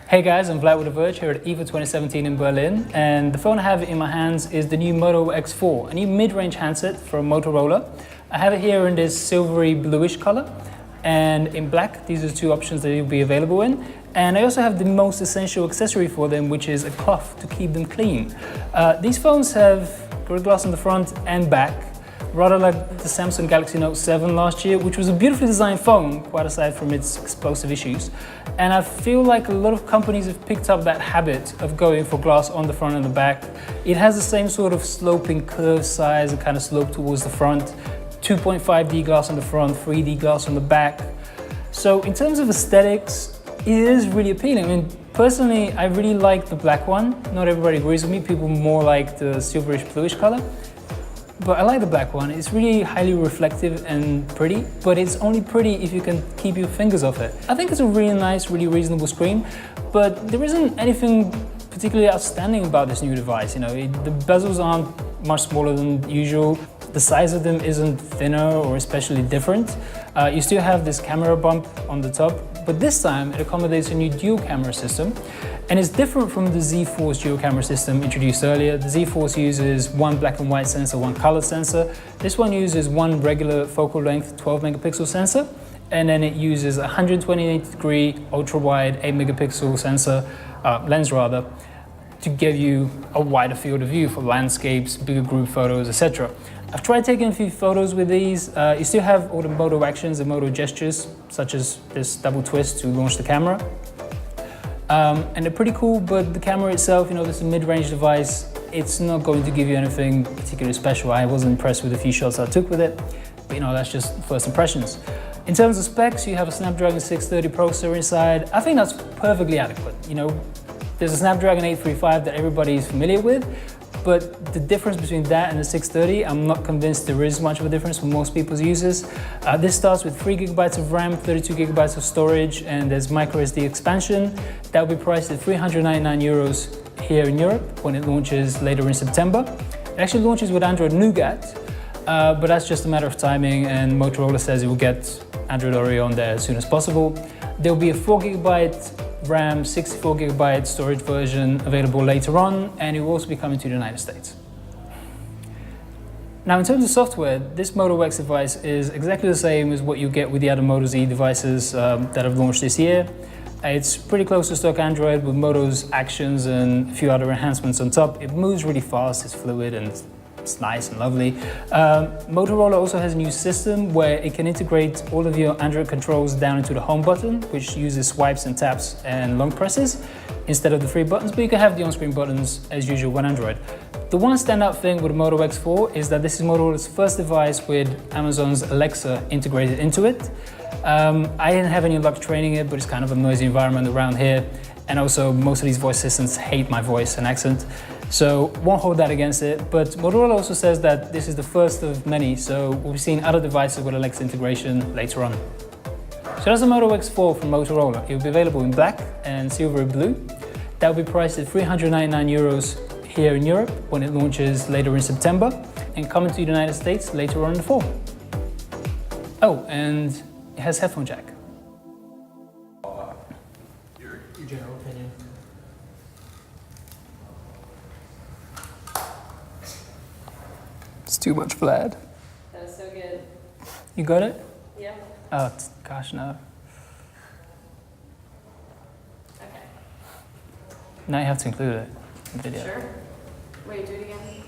Hey guys, I'm Vlad with The Verge here at IFA 2017 in Berlin, and the phone I have in my hands is the new Moto X4, a new mid-range handset from Motorola. I have it here in this silvery bluish color and in black. These are two options that you'll be available in. And I also have the most essential accessory for them, which is a cloth to keep them clean. These phones have great glass on the front and back, rather like the Samsung Galaxy Note 7 last year, which was a beautifully designed phone, quite aside from its explosive issues. And I feel like a lot of companies have picked up that habit of going for glass on the front and the back. It has the same sort of sloping curve size and kind of slope towards the front, 2.5D glass on the front, 3D glass on the back. So in terms of aesthetics, it is really appealing. I mean, personally, I really like the black one. Not everybody agrees with me. People more like the silverish bluish color. But I like the black one. It's really highly reflective and pretty, but it's only pretty if you can keep your fingers off it. I think it's a really nice, really reasonable screen, but there isn't anything particularly outstanding about this new device. You know, the bezels aren't much smaller than usual. The size of them isn't thinner or especially different. You still have this camera bump on the top, but this time it accommodates a new dual camera system. And it's different from the Z-Force dual camera system introduced earlier. The Z-Force uses one black and white sensor, one color sensor. This one uses one regular focal length 12 megapixel sensor, and then it uses a 128-degree ultra-wide 8 megapixel sensor, lens rather, to give you a wider field of view for landscapes, bigger group photos, etc. I've tried taking a few photos with these. You still have all the Moto actions and Moto gestures, such as this double twist to launch the camera. And they're pretty cool, but the camera itself, you know, this is a mid-range device. It's not going to give you anything particularly special. I wasn't impressed with the few shots I took with it, but you know, that's just first impressions. In terms of specs, you have a Snapdragon 630 processor inside. I think that's perfectly adequate. You know, there's a Snapdragon 835 that everybody's familiar with, but the difference between that and the 630, I'm not convinced there is much of a difference for most people's users. This starts with 3 gigabytes of RAM, 32 gigabytes of storage, and there's microSD expansion. That will be priced at 399 euros here in Europe when it launches later in September. It actually launches with Android Nougat, but that's just a matter of timing, and Motorola says it will get Android Oreo on there as soon as possible. There will be a 4 gigabyte RAM, 64 gigabyte storage version available later on, and it will also be coming to the United States. Now, in terms of software, this Moto X device is exactly the same as what you get with the other Moto Z devices that have launched this year. It's pretty close to stock Android with Moto's actions and a few other enhancements on top. It moves really fast, it's fluid, and it's nice and lovely. Motorola also has a new system where it can integrate all of your Android controls down into the home button, which uses swipes and taps and long presses instead of the 3 buttons, but you can have the on-screen buttons as usual on Android. The one standout thing with the Moto X4 is that this is Motorola's first device with Amazon's Alexa integrated into it. I didn't have any luck training it, but it's kind of a noisy environment around here. And also, most of these voice assistants hate my voice and accent, so won't hold that against it. But Motorola also says that this is the first of many, so we'll be seeing other devices with Alexa integration later on. So that's the Moto X4 from Motorola. It will be available in black and silver blue. That will be priced at 399 euros here in Europe when it launches later in September, and coming to the United States later on in the fall. Oh, and it has headphone jack. Your general opinion. It's too much Vlad. That was so good. You got it? Yeah. Oh, gosh, no. Okay. Now you have to include it in the video. Sure. Wait, do it again.